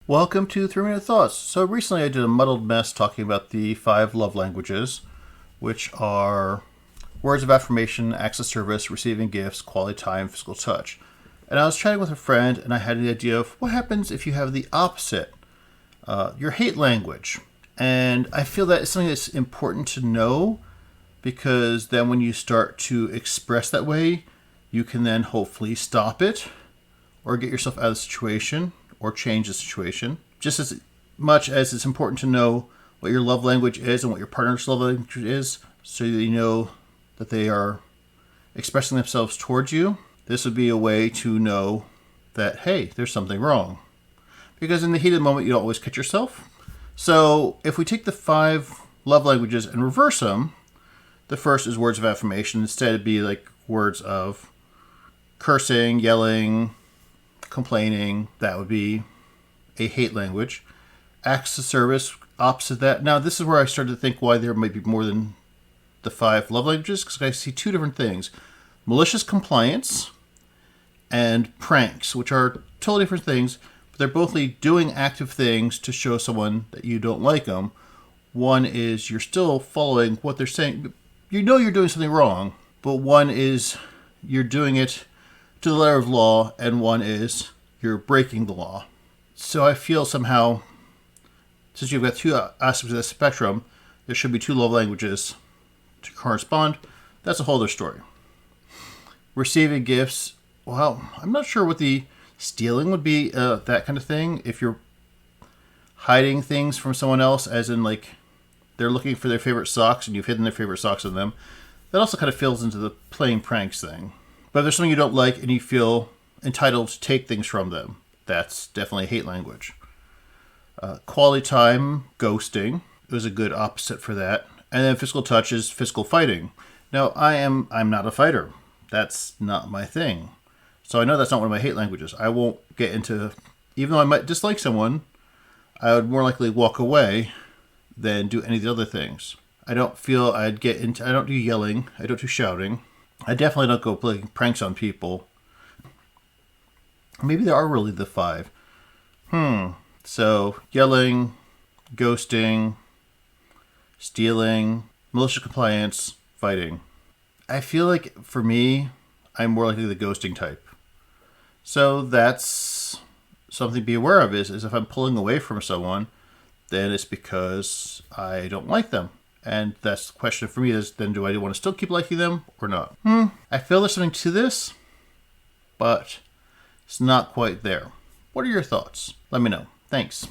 Welcome to 3 Minute Thoughts. So recently I did a muddled mess talking about the 5 love languages, which are words of affirmation, acts of service, receiving gifts, quality time, physical touch. And I was chatting with a friend and I had the idea of what happens if you have the opposite, your hate language. And I feel that it's something that's important to know because then when you start to express that way, you can then hopefully stop it or get yourself out of the situation or change the situation. Just as much as it's important to know what your love language is and what your partner's love language is so that you know that they are expressing themselves towards you, this would be a way to know that, hey, there's something wrong. Because in the heat of the moment, you don't always catch yourself. So if we take the 5 love languages and reverse them, the first is words of affirmation. Instead, it'd be like words of cursing, yelling, complaining. That would be a hate language. Acts of service, opposite that. Now, this is where I started to think why there might be more than the 5 love languages, because I see 2 different things. Malicious compliance and pranks, which are totally different things, but they're both doing active things to show someone that you don't like them. One is you're still following what they're saying. You know you're doing something wrong, but one is you're doing it to the letter of law, and one is you're breaking the law. So I feel somehow, since you've got 2 aspects of the spectrum, there should be 2 love languages to correspond. That's a whole other story. Receiving gifts, well, I'm not sure what the stealing would be, that kind of thing. If you're hiding things from someone else, as in like they're looking for their favorite socks and you've hidden their favorite socks in them, that also kind of falls into the playing pranks thing. But if there's something you don't like and you feel entitled to take things from them, that's definitely a hate language. Quality time, ghosting, is a good opposite for that. And then physical touch is physical fighting. Now, I'm not a fighter. That's not my thing. So I know that's not one of my hate languages. I won't get into, even though I might dislike someone, I would more likely walk away than do any of the other things. I don't feel I'd get into, I don't do yelling, I don't do shouting. I definitely don't go playing pranks on people. Maybe there are really the 5. So, yelling, ghosting, stealing, malicious compliance, fighting. I feel like, for me, I'm more likely the ghosting type. So that's something to be aware of is if I'm pulling away from someone, then it's because I don't like them. And that's the question for me is, then do I want to still keep liking them or not? I feel there's something to this, but it's not quite there. What are your thoughts? Let me know. Thanks.